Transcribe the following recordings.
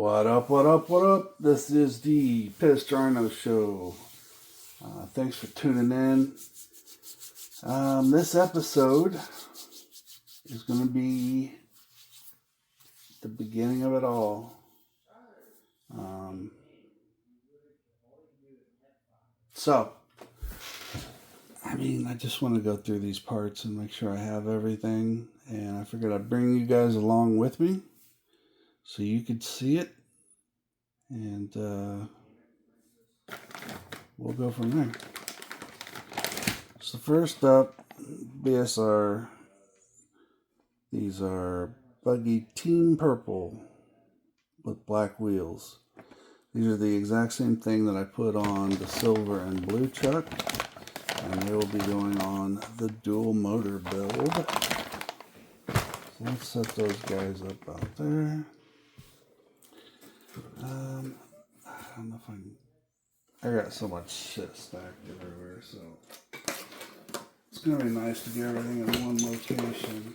What up, what up, what up? This is the Pissed Rhino Show. Thanks for tuning in. This episode is going to be the beginning of it all. I just want to go through these parts and make sure I have everything. And I figured I'd bring you guys along with me so you could see it. And we'll go from there. So first up, BSR. These are Buggy Team Purple with black wheels. These are the exact same thing that I put on the silver and blue truck. And they will be going on the dual motor build. So let's set those guys up out there. I don't know if I got so much shit stacked everywhere, so it's gonna be nice to get everything in one location.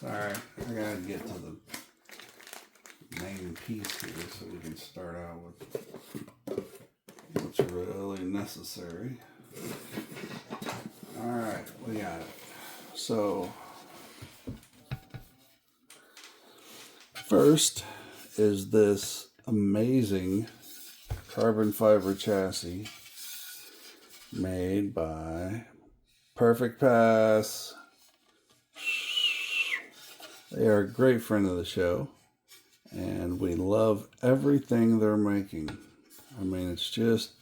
Alright, I gotta get to the main piece here so we can start out with what's really necessary. Alright, we got it. So, first is this amazing carbon fiber chassis made by Perfect Pass. They are a great friend of the show, and we love everything they're making. I mean, it's just,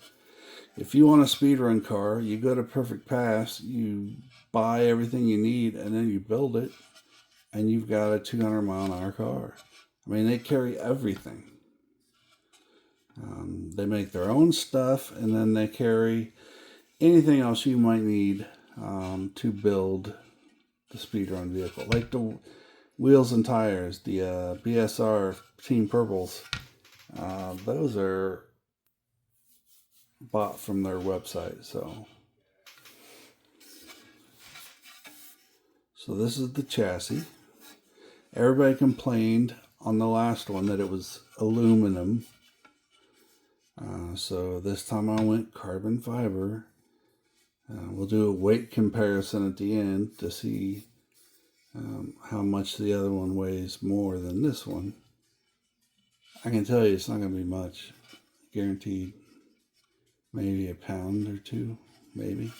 if you want a speedrun car, you go to Perfect Pass, you buy everything you need, and then you build it, and you've got a 200-mile-an-hour car. I mean, they carry everything. They make their own stuff, and then they carry anything else you might need to build the speedrun vehicle, like the wheels and tires, the BSR Team Purples. Those are bought from their website. So this is the chassis. Everybody complained on the last one that it was aluminum. So this time I went carbon fiber. We'll do a weight comparison at the end to see how much the other one weighs more than this one. I can tell you it's not going to be much. Guaranteed. Maybe a pound or two, maybe.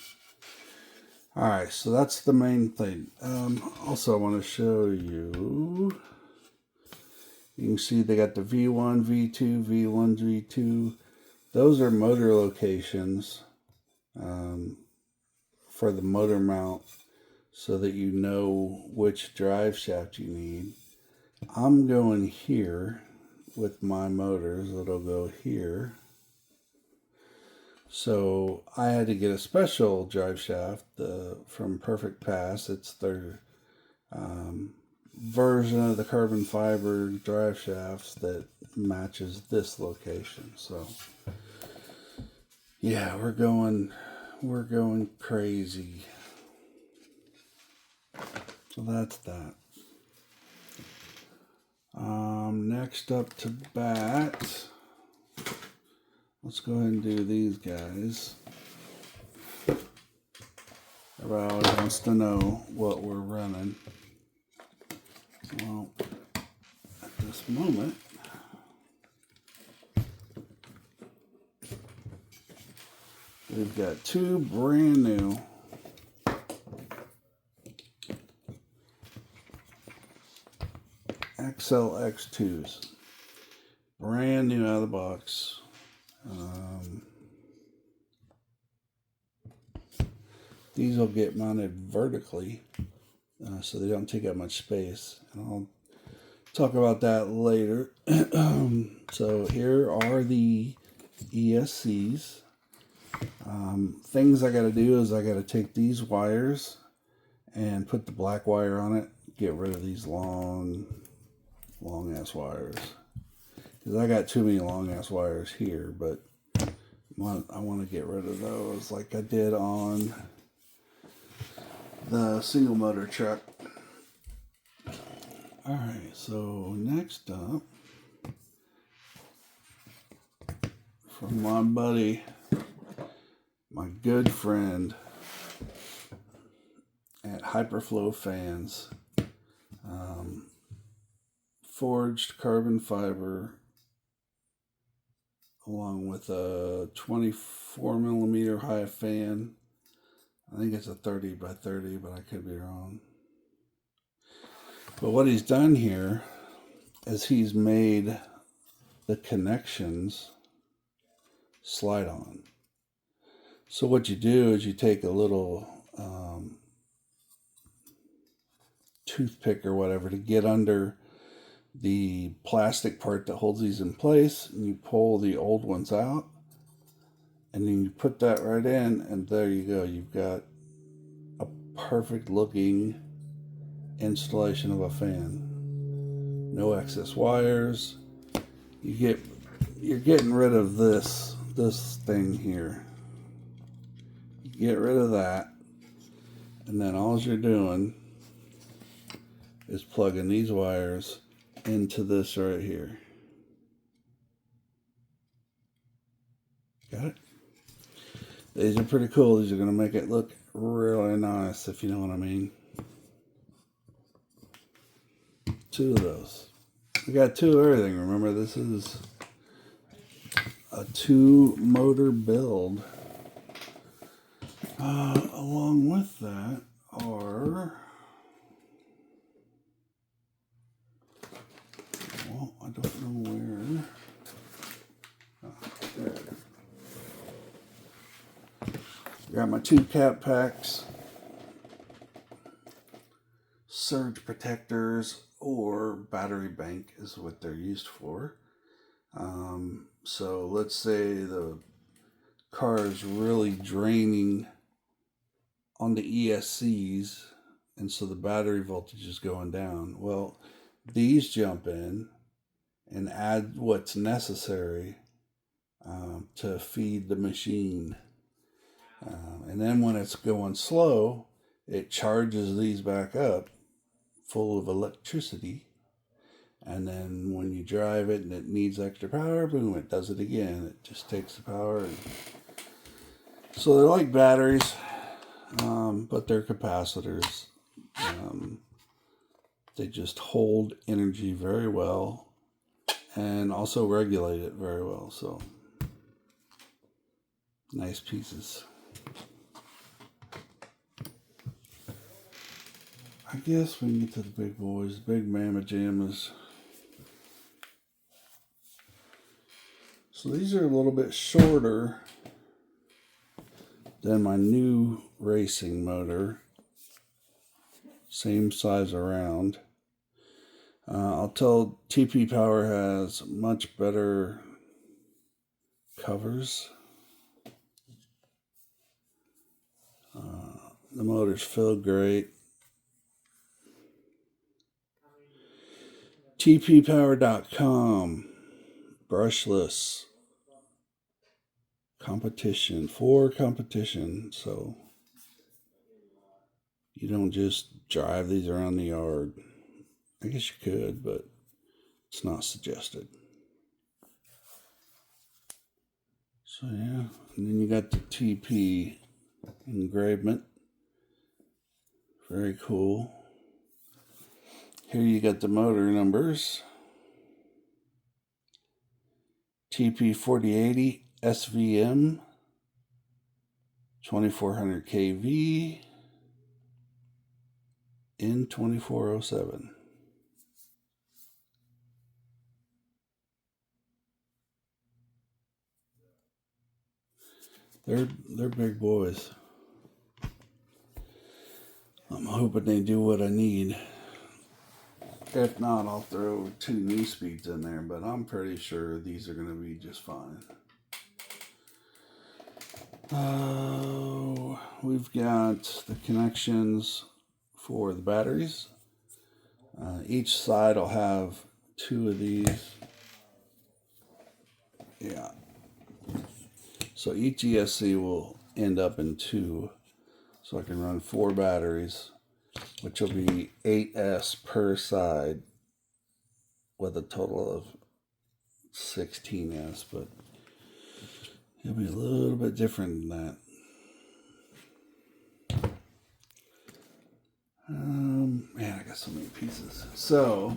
Alright, so that's the main thing. Also, I want to show you. You can see they got the V1, V2, V1, V2. Those are motor locations for the motor mount, so that you know which drive shaft you need. I'm going here with my motors. It'll go here. So I had to get a special drive shaft from Perfect Pass. It's their version of the carbon fiber drive shafts that matches this location. So yeah, we're going crazy. So that's that. Next up to bat, let's go ahead and do these guys. Everybody always wants to know what we're running. Well, at this moment, we've got two brand new XLX2s, brand new out of the box. These will get mounted vertically, so they don't take up much space, and I'll talk about that later. So here are the ESCs. Things I got to do is I got to take these wires and put the black wire on it, get rid of these long ass wires. Because I got too many long ass wires here, but I want to get rid of those like I did on the single motor truck. Alright, so next up, from my buddy, my good friend at Hyperflow Fans, forged carbon fiber along with a 24 millimeter high fan. I think it's a 30 by 30, but I could be wrong. But what he's done here is he's made the connections slide on. So what you do is you take a little toothpick or whatever to get under the plastic part that holds these in place, and you pull the old ones out, and then you put that right in, and there you go. You've got a perfect looking installation of a fan. No excess wires. You're getting rid of this thing here. You get rid of that, and then all you're doing is plugging these wires into this right here. Got it? These are pretty cool. These are going to make it look really nice, if you know what I mean. 2 of those. We got 2 of everything. Remember, this is a 2 motor build. Along with that are, well, I don't know where. There. Got my 2 cap packs, surge protectors, or battery bank is what they're used for. So let's say the car is really draining on the ESCs, and so the battery voltage is going down. Well, these jump in and add what's necessary to feed the machine. And then when it's going slow, it charges these back up full of electricity. And then when you drive it and it needs extra power, boom, it does it again. It just takes the power. So they're like batteries, but they're capacitors. They just hold energy very well and also regulate it very well. So nice pieces. I guess we can get to the big boys, big mamma jammas. So these are a little bit shorter than my new racing motor. Same size around. I'll tell TP Power has much better covers. The motors feel great. TPPower.com. Brushless. Competition. For competition. So you don't just drive these around the yard. I guess you could, but it's not suggested. So yeah, and then you got the TP engravement. Very cool. Here you got the motor numbers. TP4080 SVM 2400 kV N2407. They're big boys. I'm hoping they do what I need. If not, I'll throw 2 new speeds in there, but I'm pretty sure these are going to be just fine. We've got the connections for the batteries. Each side will have 2 of these. Yeah. So each ESC will end up in 2. So I can run 4 batteries, which will be 8S per side with a total of 16S, but it'll be a little bit different than that. Man, I got so many pieces. So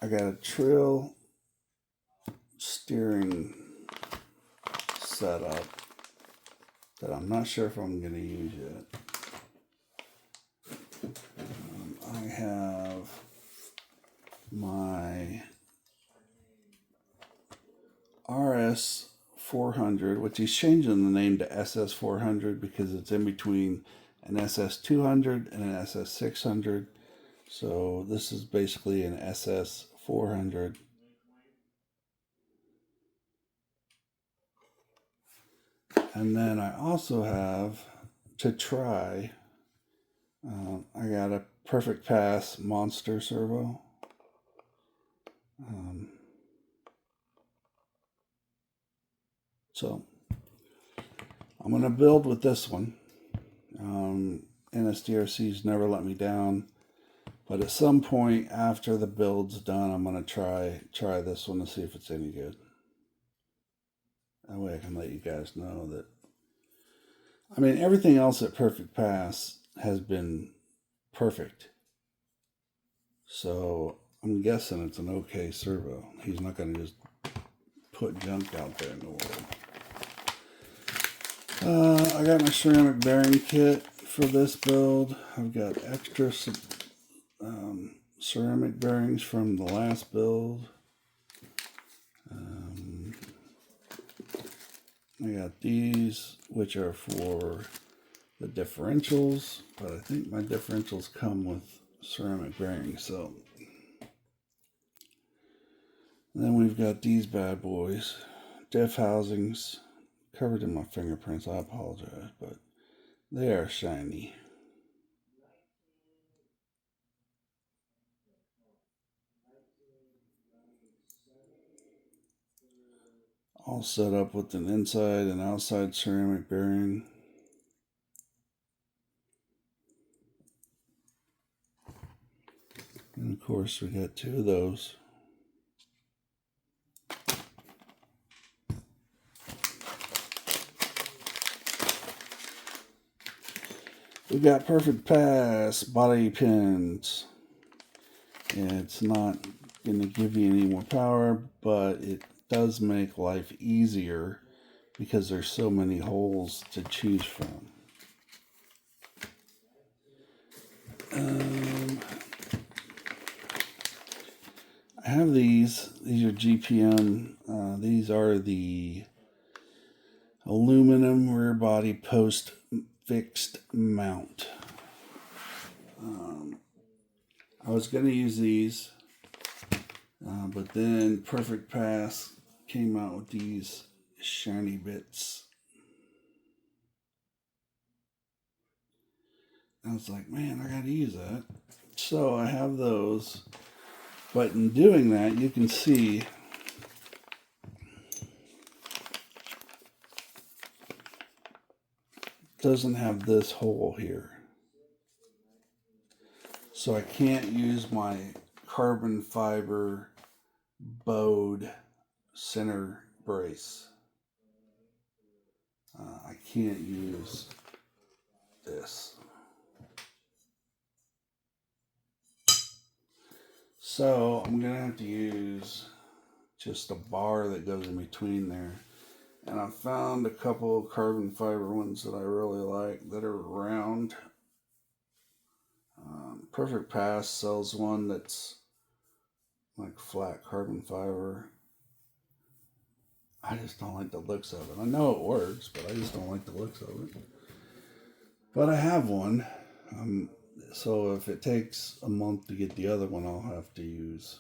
I got a Treal steering setup that I'm not sure if I'm going to use yet. I have my RS 400, which he's changing the name to SS 400 because it's in between an SS 200 and an SS 600. So this is basically an SS 400. And then I also have to try, I got a Perfect Pass Monster Servo. So I'm going to build with this one. NSDRC's never let me down. But at some point after the build's done, I'm going to try this one to see if it's any good. That way I can let you guys know that. I mean, everything else at Perfect Pass has been perfect. So I'm guessing it's an okay servo. He's not going to just put junk out there in the world. I got my ceramic bearing kit for this build. I've got extra ceramic bearings from the last build. I got these, which are for the differentials, but I think my differentials come with ceramic bearings. So then we've got these bad boys, diff housings, covered in my fingerprints. I apologize, but they are shiny. All set up with an inside and outside ceramic bearing. And of course we got 2 of those. We got Perfect Pass body pins. It's not going to give you any more power, but it does make life easier because there's so many holes to choose from. I have these. These are GPM. These are the aluminum rear body post fixed mount. I was going to use these, but then Perfect Pass came out with these shiny bits. I was like, man, I got to use that. So I have those, but in doing that, you can see it doesn't have this hole here. So I can't use my carbon fiber bowed center brace. I can't use this. So I'm going to have to use just a bar that goes in between there. And I found a couple of carbon fiber ones that I really like that are round. Perfect Pass sells one that's like flat carbon fiber. I just don't like the looks of it. I know it works, but I just don't like the looks of it. But I have one. So if it takes a month to get the other one, I'll have to use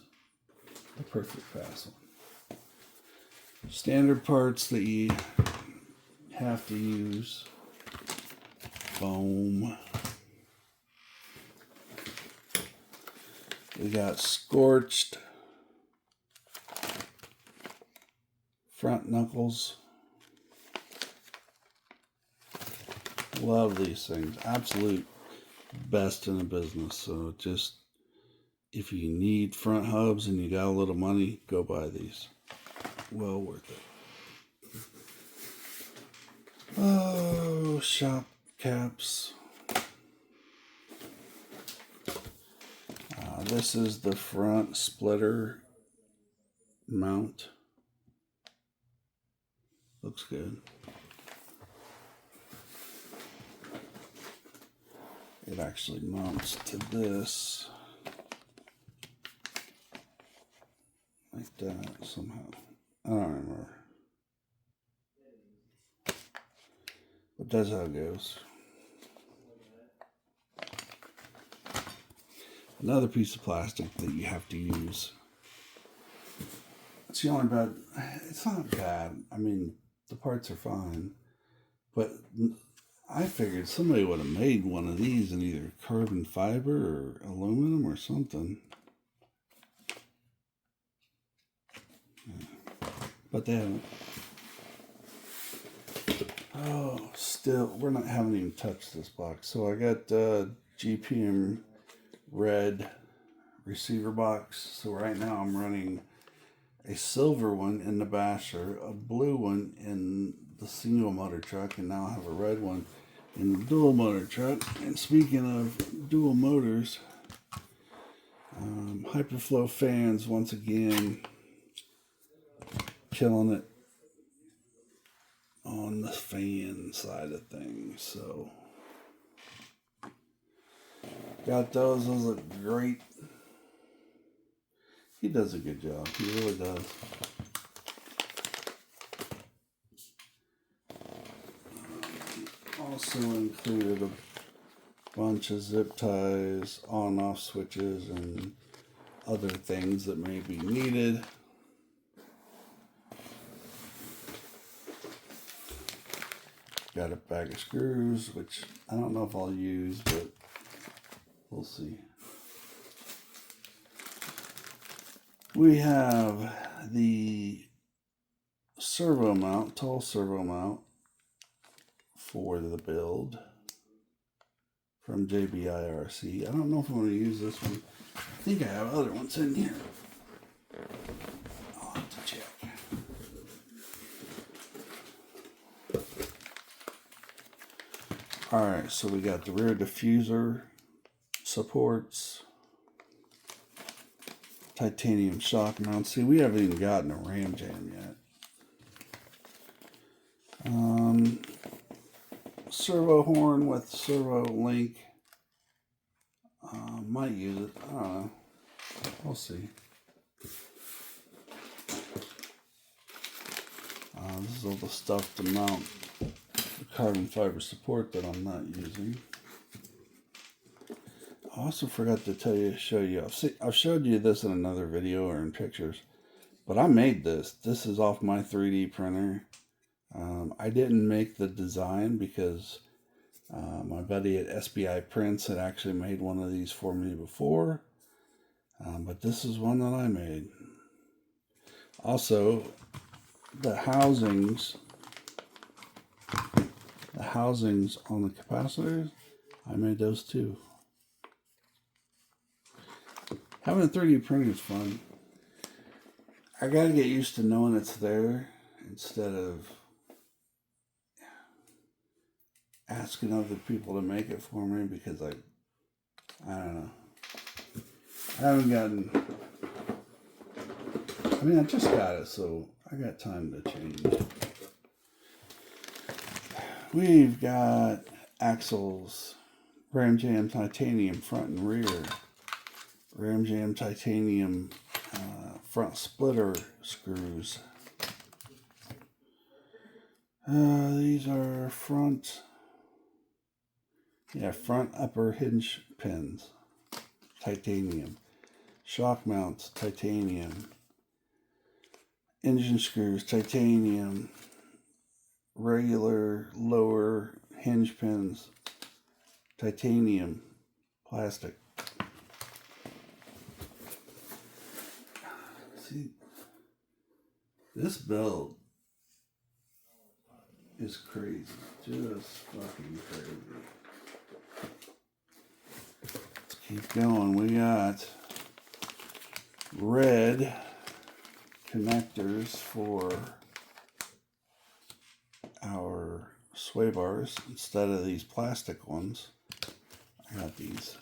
the Perfect Pass one. Standard parts that you have to use. Foam. We got Scorched front knuckles. Love these things. Absolute best in the business. So just, if you need front hubs and you got a little money, go buy these. Well worth it. Oh, shop caps. This is the front splitter mount. Looks good. It actually mounts to this like that somehow. I don't remember. But that's how it goes. Another piece of plastic that you have to use. It's the only bad. It's not bad. I mean, the parts are fine. But I figured somebody would have made one of these in either carbon fiber or aluminum or something. But they haven't. Oh, still, haven't even touched this box. So I got GPM red receiver box. So right now I'm running a silver one in the basher, a blue one in the single motor truck, and now I have a red one in the dual motor truck. And speaking of dual motors, Hyperflow fans once again killing it on the fan side of things. So got those look great. He does a good job. He really does. Also included a bunch of zip ties, on off switches, and other things that may be needed. Got a bag of screws, which I don't know if I'll use, but we'll see. We have the servo mount, tall servo mount for the build from RC. I don't know if I'm going to use this one. I think I have other ones in here. I'll have to check. Alright, so we got the rear diffuser supports, titanium shock mount. See, we haven't even gotten a RamJam yet. Servo horn with servo link. Might use it. I don't know. We'll see. This is all the stuff to mount the carbon fiber support that I'm not using. I also forgot to show you. I've showed you this in another video or in pictures, but I made this. This is off my 3D printer. I didn't make the design because my buddy at SBIPrints had actually made one of these for me before, but this is one that I made. Also, the housings on the capacitors, I made those too. Having a 3D printer is fun. I gotta get used to knowing it's there instead of asking other people to make it for me, because I don't know. I haven't gotten, I mean, I just got it, so I got time to change. We've got axles, RamJam titanium front and rear, RamJam titanium front splitter screws. These are front upper hinge pins, titanium. Shock mounts, titanium. Engine screws, titanium. Regular lower hinge pins, titanium. Plastic. This build is crazy. Just fucking crazy. Let's keep going. We got red connectors for our sway bars instead of these plastic ones. I got these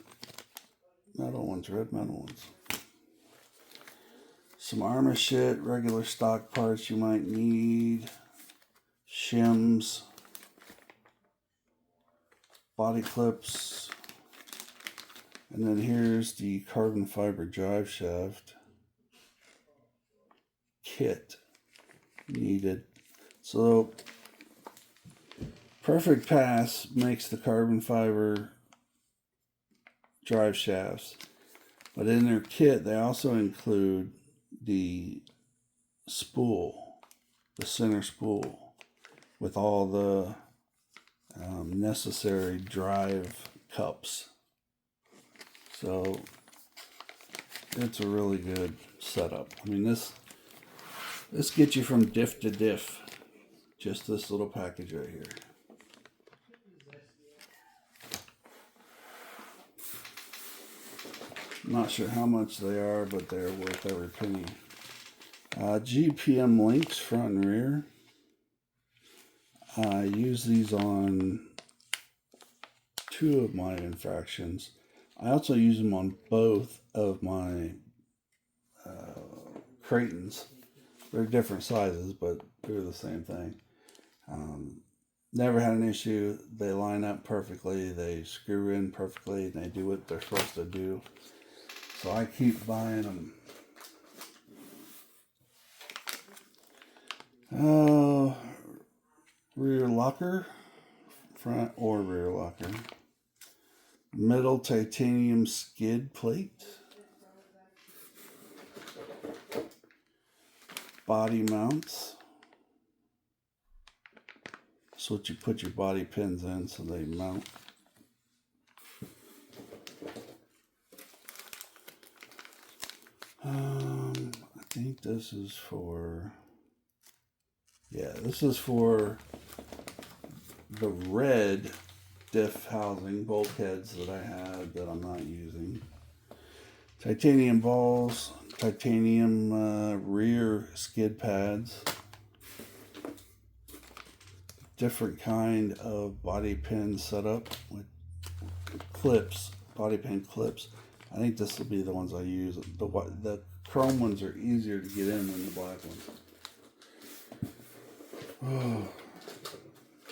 metal ones, red metal ones. Some armor shit, regular stock parts you might need, shims, body clips, and then here's the carbon fiber drive shaft kit needed. So Perfect Pass makes the carbon fiber drive shafts, but in their kit they also include the spool, the center spool, with all the necessary drive cups. So it's a really good setup. I mean, this gets you from diff to diff. Just this little package right here. I'm not sure how much they are, but they're worth every penny. GPM links, front and rear. I use these on 2 of my infractions. I also use them on both of my Creightons. They're different sizes, but they're the same thing. Never had an issue. They line up perfectly. They screw in perfectly, and they do what they're supposed to do. So I keep buying them. Rear locker, front or rear locker. Middle titanium skid plate. Body mounts. That's what you put your body pins in so they mount. I think this is for, this is for the red diff housing bulkheads that I had that I'm not using. Titanium balls, titanium rear skid pads, different kind of body pin setup with clips, body pin clips. I think this will be the ones I use. The chrome ones are easier to get in than the black ones. Oh,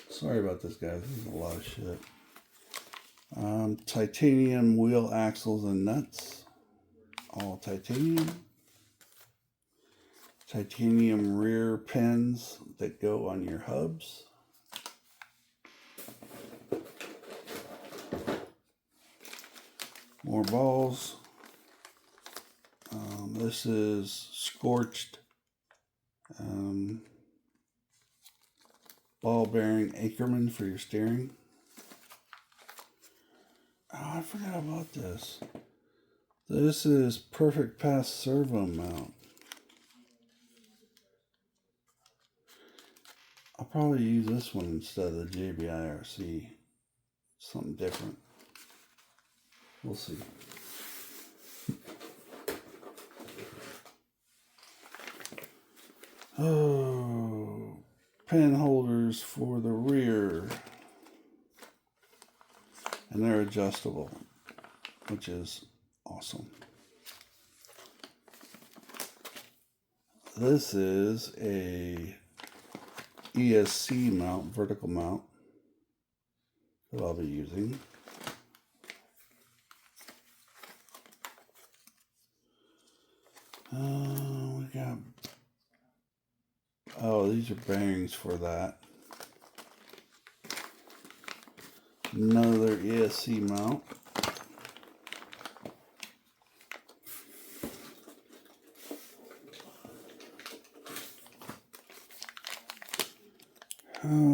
sorry about this, guys. This is a lot of shit. Titanium wheel axles and nuts. All titanium. Titanium rear pins that go on your hubs. More balls. This is Scorched ball bearing Ackerman for your steering. Oh, I forgot about this. This is Perfect Pass servo mount. I'll probably use this one instead of the JBIRC. Something different. We'll see. Oh, pen holders for the rear. And they're adjustable, which is awesome. This is a ESC mount, vertical mount, that I'll be using. We got, these are bearings for that. Another ESC mount.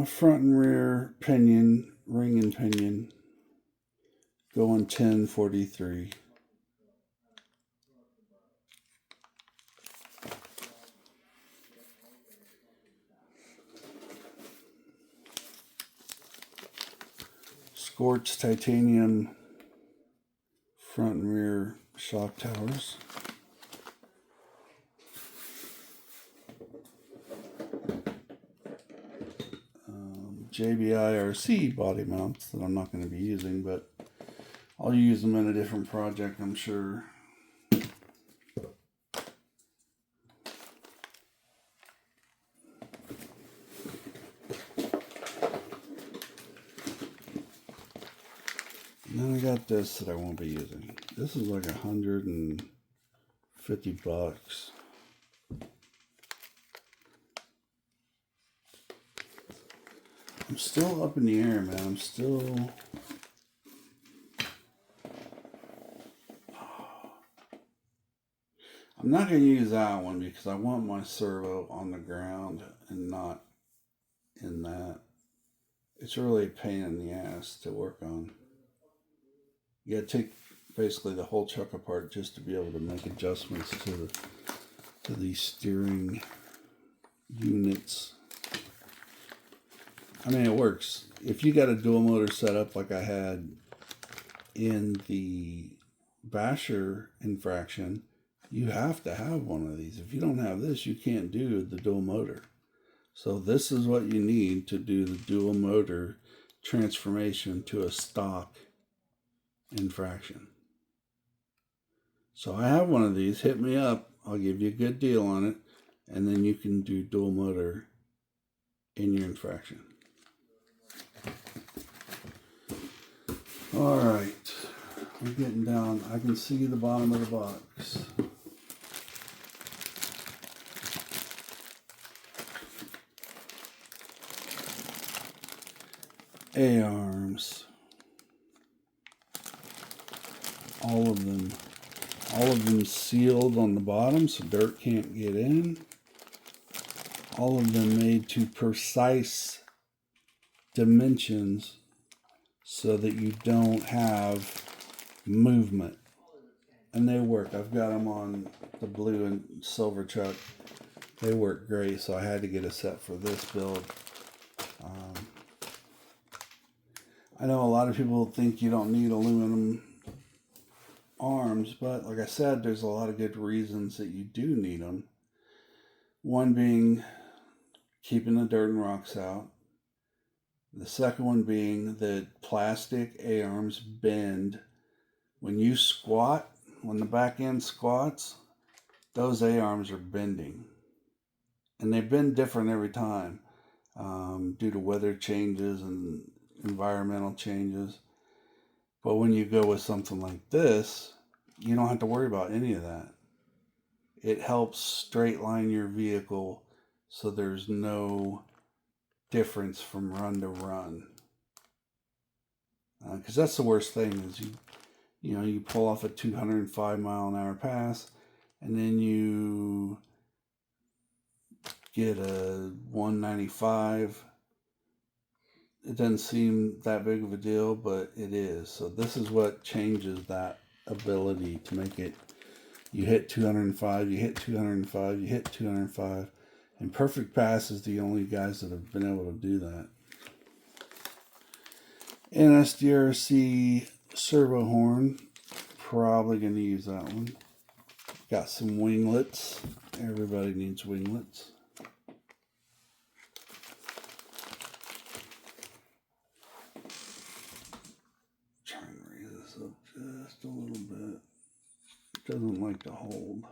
Front and rear pinion, ring and pinion, going 1043. Scorched titanium front and rear shock towers. JBI RC body mounts that I'm not going to be using, but I'll use them in a different project, I'm sure. And then I got this that I won't be using. This is like $150. I'm still up in the air, man. I'm still... I'm not going to use that one because I want my servo on the ground and not in that. It's really a pain in the ass to work on. You got to take basically the whole chuck apart just to be able to make adjustments to these steering units. I mean, it works. If you got a dual motor setup like I had in the Basher Infraction, you have to have one of these. If you don't have this, you can't do the dual motor. So this is what you need to do the dual motor transformation to a stock Infraction. So I have one of these. Hit me up. I'll give you a good deal on it. And then you can do dual motor in your Infraction. All right. We're getting down. I can see the bottom of the box. A-arms. All of them sealed on the bottom so dirt can't get in. All of them made to precise dimensions so that you don't have movement. And they work. I've got them on the blue and silver chuck. They work great, so I had to get a set for this build. I know a lot of people think you don't need aluminum arms, but like I said, there's a lot of good reasons that you do need them. One being keeping the dirt and rocks out. The second one being that plastic A-arms bend. When you squat, when the back end squats, those A-arms are bending. And they bend different every time due to weather changes and environmental changes. But when you go with something like this, you don't have to worry about any of that. It helps straight line your vehicle so there's no difference from run to run. Because that's the worst thing is you pull off a 205 mile an hour pass and then you get a 195. It doesn't seem that big of a deal, but it is. So this is what changes that ability to make it. You hit 205, you hit 205, you hit 205. And Perfect Pass is the only guys that have been able to do that. NSDRC Servo horn. Probably going to use that one. Got some winglets. Everybody needs winglets. Just a little bit. It doesn't like to hold.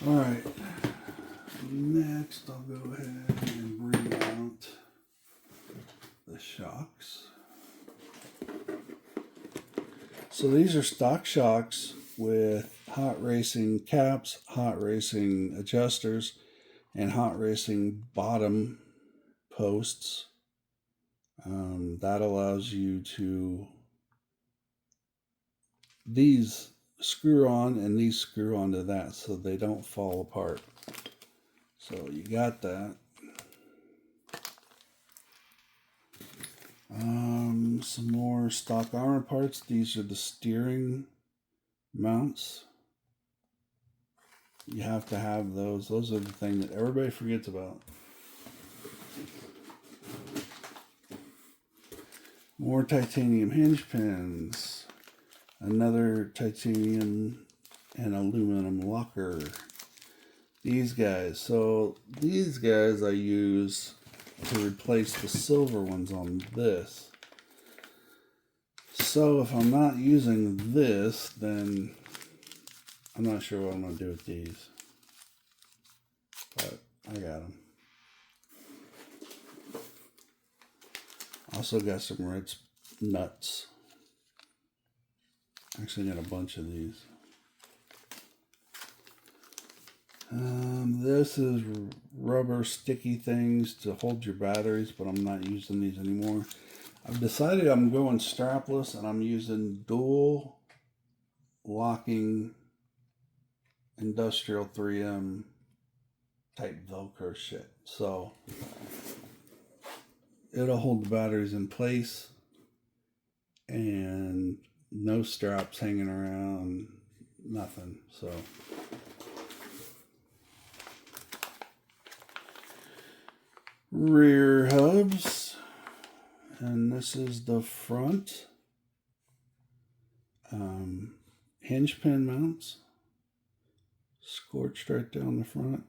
All right. Next, I'll go ahead and bring out the shocks. So these are stock shocks with hot racing caps, hot racing adjusters, and hot racing bottom posts. That allows you to, these screw on and these screw onto that so they don't fall apart. So you got that. Some more stock armor parts. These are the steering mounts. You have to have those. Those are the thing that everybody forgets about. More titanium hinge pins. Another titanium and aluminum locker. These guys. So these guys I use to replace the silver ones on this. So if I'm not using this, then I'm not sure what I'm going to do with these. But I got them. Also got some red nuts. Actually got a bunch of these. This is rubber sticky things to hold your batteries, but I'm not using these anymore. I've decided I'm going strapless, and I'm using dual locking industrial 3M type Velcro shit. So it'll hold the batteries in place and no straps hanging around, nothing. So rear hubs, and this is the front. Hinge pin mounts, scorched right down the front.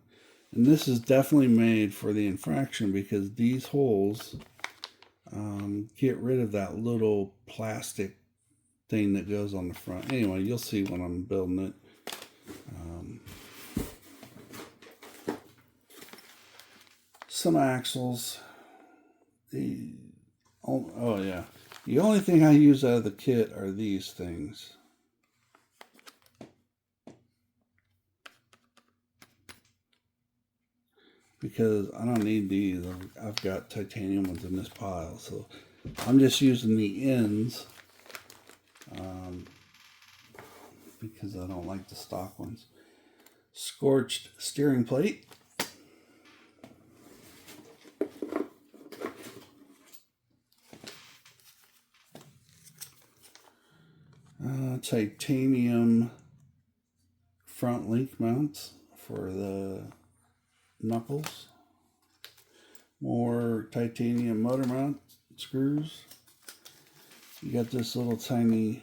And this is definitely made for the Infraction because these holes get rid of that little plastic thing that goes on the front. Anyway, you'll see when I'm building it. Some axles. Oh yeah. The only thing I use out of the kit are these things. Because I don't need these. I've got titanium ones in this pile. So I'm just using the ends. Because I don't like the stock ones. Scorched steering plate. Titanium front link mounts for the knuckles. More titanium motor mount screws. You got this little tiny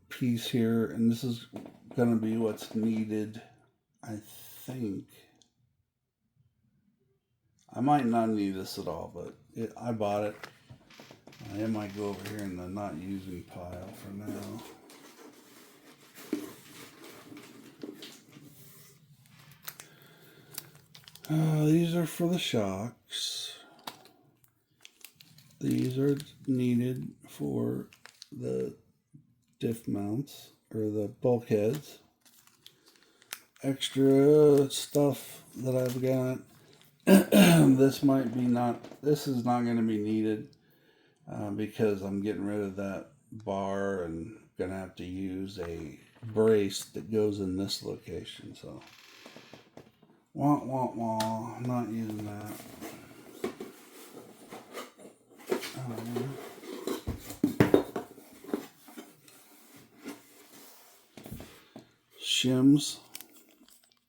piece here, and this is going to be what's needed, I think. I might not need this at all, but I bought it. I might go over here in the not using pile for now. These are for the shocks. These are needed for the diff mounts or the bulkheads. Extra stuff that I've got. This is not going to be needed because I'm getting rid of that bar and going to have to use a brace that goes in this location. So, I'm not using that. Shims.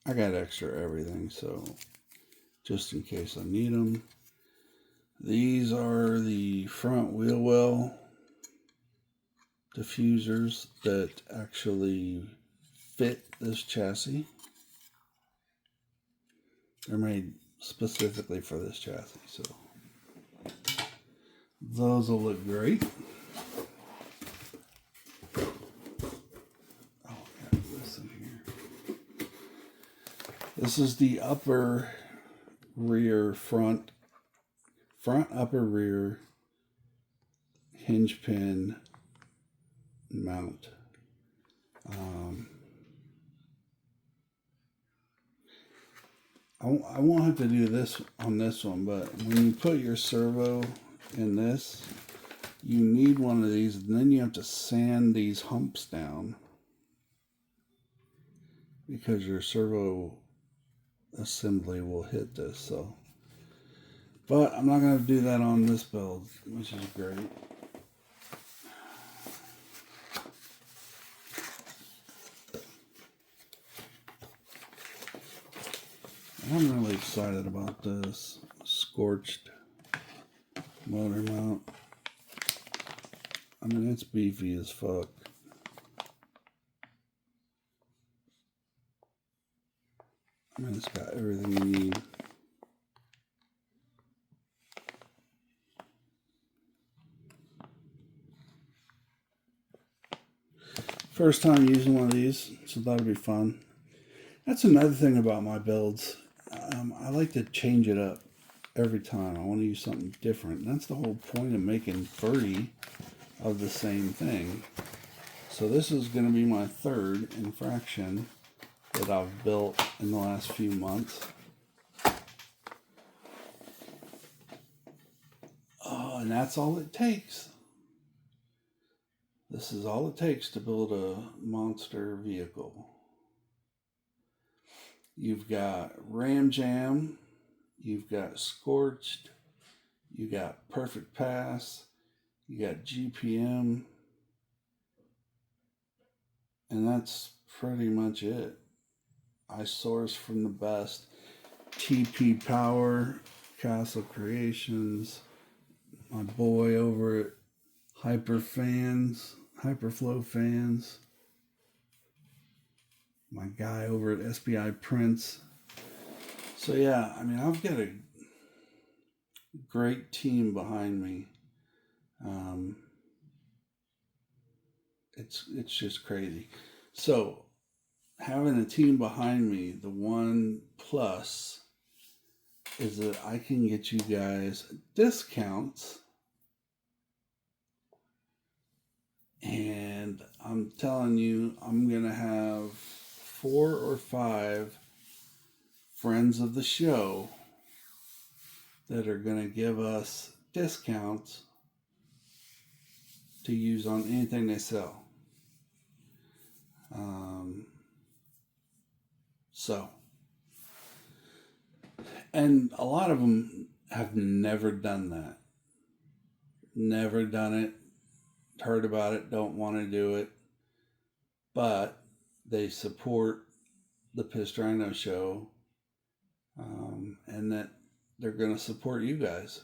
I got extra everything, so just in case I need them. These are the front wheel well diffusers that actually fit this chassis. They're made specifically for this chassis, so those will look great. Oh, I got this in here. This is the upper rear front upper rear hinge pin mount. I won't have to do this on this one, but when you put your servo in this, you need one of these, and then you have to sand these humps down because your servo assembly will hit this. So, but I'm not going to do that on this build, which is great. I'm really excited about this Scorched motor mount. I mean, it's beefy as fuck. I mean, it's got everything you need. First time using one of these, so that'll be fun. That's another thing about my builds. I like to change it up every time. I want to use something different. That's the whole point of making 30 of the same thing. So this is going to be my third Infraction that I've built in the last few months. Oh, and that's all it takes. This is all it takes to build a monster vehicle. You've got RamJam, you've got Scorched, you got Perfect Pass, you got GPM, and that's pretty much it. I source from the best. TP Power, Castle Creations, my boy over at Hyperflow Fans, my guy over at SBIPrints. So yeah, I mean, I've got a great team behind me. It's just crazy. So having a team behind me, the one plus is that I can get you guys discounts. And I'm telling you, I'm going to have 4 or 5 friends of the show that are going to give us discounts to use on anything they sell. And a lot of them have never done that. Never done it. Heard about it, don't want to do it, but they support the Pissed Rhino show, and that they're going to support you guys.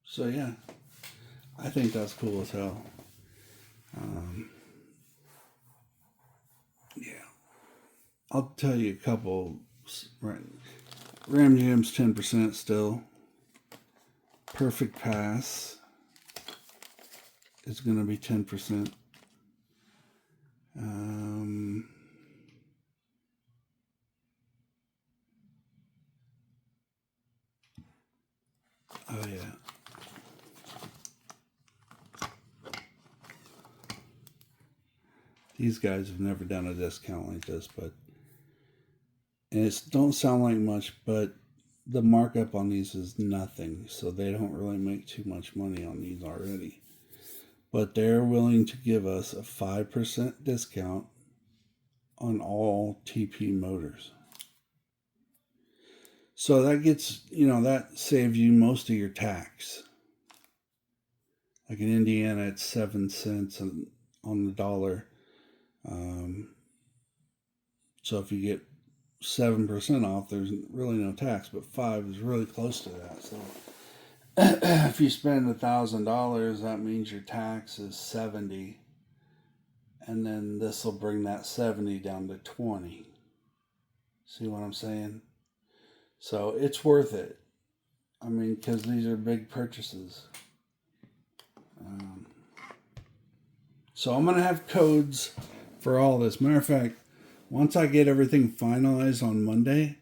So yeah, I think that's cool as hell. Yeah, I'll tell you a couple. RamJam's 10% still. Perfect Pass is going to be 10%. Oh yeah. These guys have never done a discount like this, but and it don't sound like much, but the markup on these is nothing, so they don't really make too much money on these already. But they're willing to give us a 5% discount on all TP motors. So that gets, that saves you most of your tax. Like in Indiana, it's 7 cents on the dollar. So if you get 7% off, there's really no tax, but 5 is really close to that. So if you spend $1,000, that means your tax is 70, and then this will bring that 70 down to 20. See what I'm saying? So it's worth it. I mean, because these are big purchases. So I'm going to have codes for all this. Matter of fact, once I get everything finalized on Monday,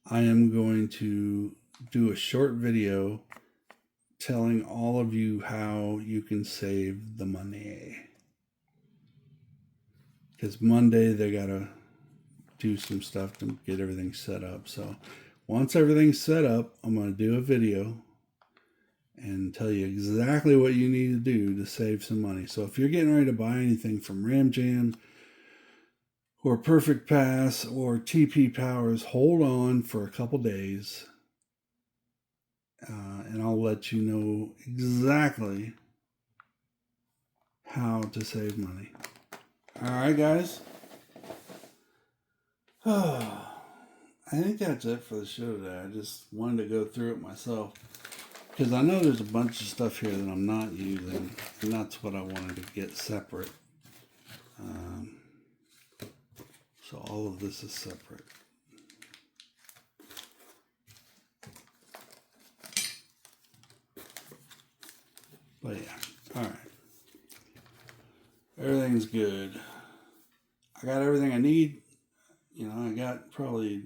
I am going to do a short video telling all of you how you can save the money. Because Monday they got to do some stuff to get everything set up. So once everything's set up, I'm going to do a video and tell you exactly what you need to do to save some money. So if you're getting ready to buy anything from RamJam or Perfect Pass or TP Powers, hold on for a couple days, and I'll let you know exactly how to save money. All right, guys. I think that's it for the show today. I just wanted to go through it myself because I know there's a bunch of stuff here that I'm not using, and that's what I wanted to get separate. So all of this is separate. But yeah, all right. Everything's good. I got everything I need. You know, I got probably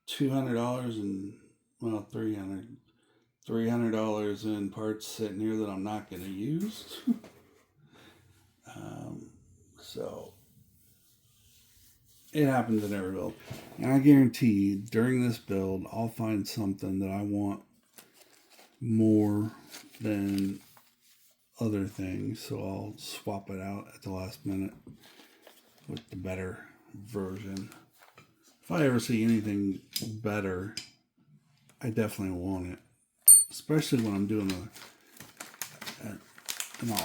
$200 and, well, $300 in parts sitting here that I'm not going to use. So it happens in every build. And I guarantee during this build, I'll find something that I want more than other things. So I'll swap it out at the last minute with the better version. If I ever see anything better, I definitely want it. Especially when I'm doing an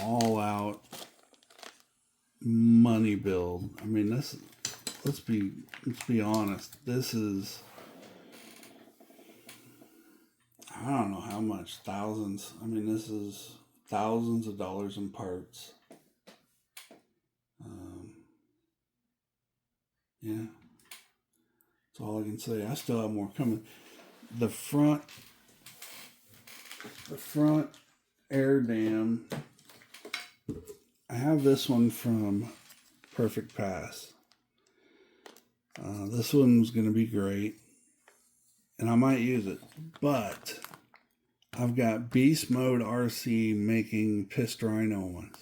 all-out money build. I mean, this. Let's be honest. This is, I don't know how much, thousands. I mean, this is thousands of dollars in parts. Yeah, that's all I can say. I still have more coming. The front air dam. I have this one from Perfect Pass. This one's going to be great, and I might use it, but I've got Beast Mode RC making Pissed Rhino ones.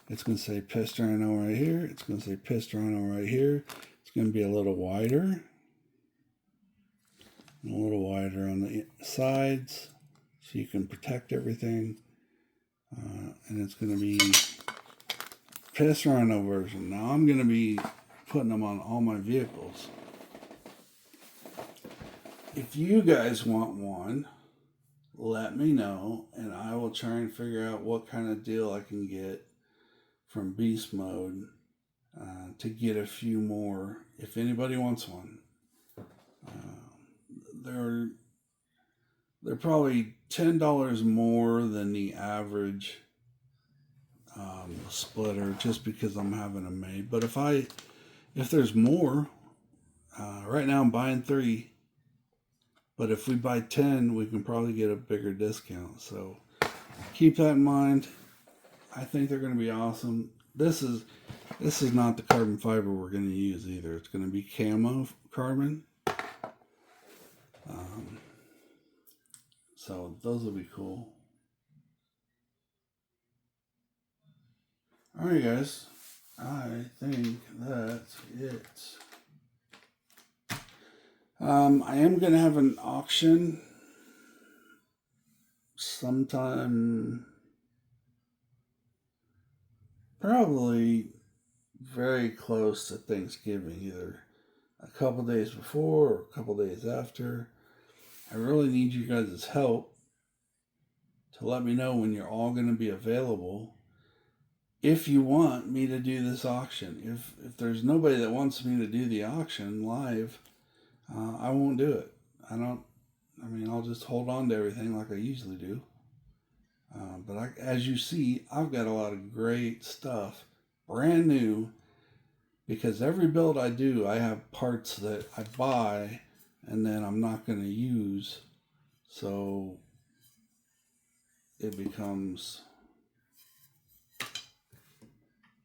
It's going to say Pissed Rhino right here. It's going to say Pissed Rhino right here. It's going to be a little wider, and a little wider on the sides, so you can protect everything. And it's going to be Pissed Rhino version. Now I'm going to be putting them on all my vehicles. If you guys want one, let me know, and I will try and figure out what kind of deal I can get from Beast Mode to get a few more. If anybody wants one, they're probably $10 more than the average splitter, just because I'm having them made. But if there's more, right now I'm buying 3, but if we buy 10, we can probably get a bigger discount. So keep that in mind. I think they're going to be awesome. This is not the carbon fiber we're going to use either. It's going to be camo carbon. So those will be cool. All right, guys. I think that's it. I am going to have an auction sometime, probably very close to Thanksgiving, either a couple days before or a couple days after. I really need you guys' help to let me know when you're all going to be available. If you want me to do this auction, if there's nobody that wants me to do the auction live, I won't do it. I'll just hold on to everything like I usually do. But as you see, I've got a lot of great stuff, brand new, because every build I do, I have parts that I buy and then I'm not going to use. So it becomes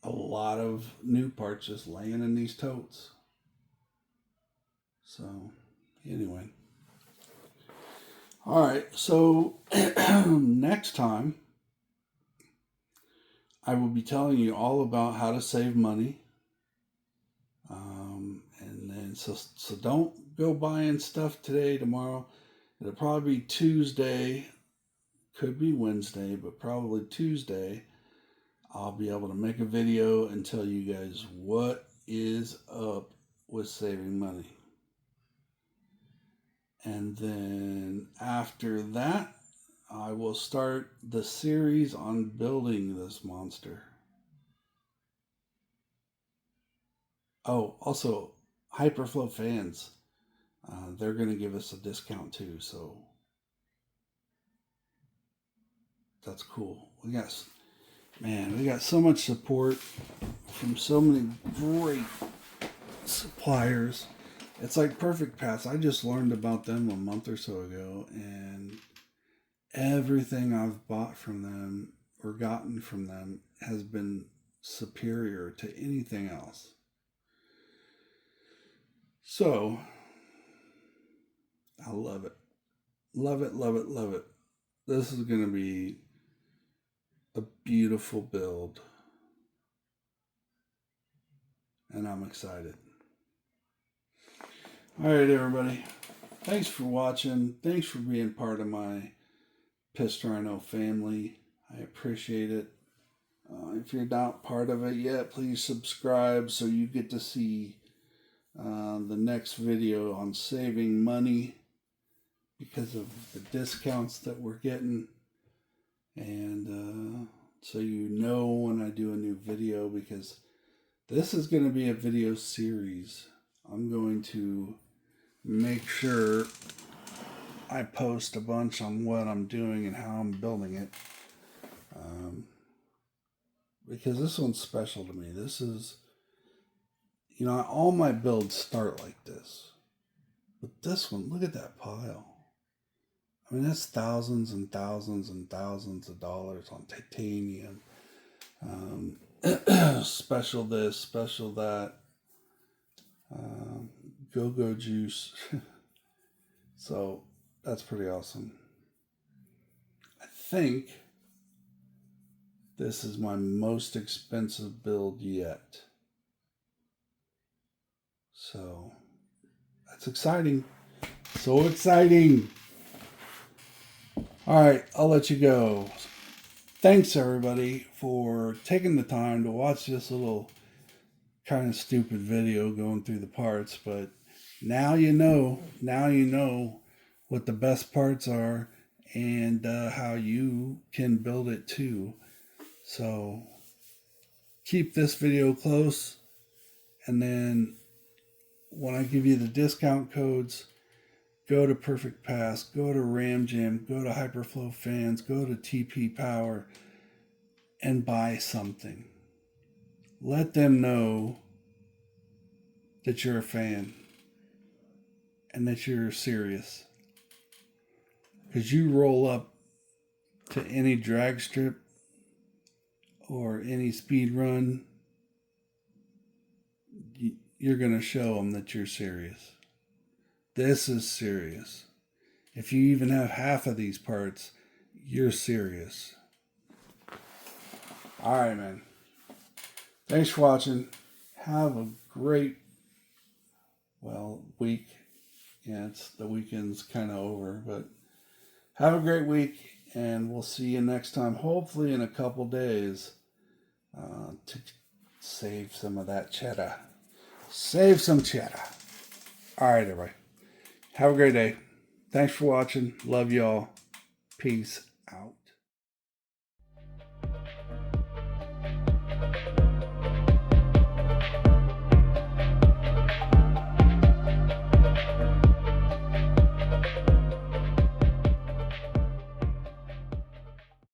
a lot of new parts just laying in these totes. So anyway. All right, so next time I will be telling you all about how to save money. And then so don't go buying stuff today, tomorrow. It'll probably be Tuesday, could be Wednesday, but probably Tuesday. I'll be able to make a video and tell you guys what is up with saving money. And then after that, I will start the series on building this monster. Oh, also, Hyperflow fans. They're going to give us a discount too, so that's cool. We got so much support from so many great suppliers. It's like Perfect Paths. I just learned about them a month or so ago, and everything I've bought from them or gotten from them has been superior to anything else. So, I love it. Love it, love it, love it. This is going to be a beautiful build. And I'm excited. All right, everybody. Thanks for watching. Thanks for being part of my Pissed Rhino family. I appreciate it. If you're not part of it yet, please subscribe so you get to see the next video on saving money because of the discounts that we're getting. And so you know when I do a new video, because this is going to be a video series. I'm going to make sure I post a bunch on what I'm doing and how I'm building it. Because this one's special to me. This is, you know, all my builds start like this. But this one, look at that pile. I mean, that's thousands and thousands and thousands of dollars on titanium. Special this, special that. Go-go juice. So, that's pretty awesome. I think this is my most expensive build yet. So, that's exciting. So exciting. All right, I'll let you go. Thanks, everybody, for taking the time to watch this little kind of stupid video going through the parts. But now you know what the best parts are and how you can build it too. So keep this video close, and then when I give you the discount codes, go to Perfect Pass, go to RamJam, go to Hyperflow Fans, go to TP Power, and buy something. Let them know that you're a fan and that you're serious. Because you roll up to any drag strip or any speed run, you're going to show them that you're serious. This is serious. If you even have half of these parts, you're serious. All right, man. Thanks for watching. Have a great, week. Yeah, the weekend's kind of over, but have a great week, and we'll see you next time, hopefully in a couple days, to save some of that cheddar. Save some cheddar. All right, everybody. Have a great day. Thanks for watching. Love y'all. Peace out.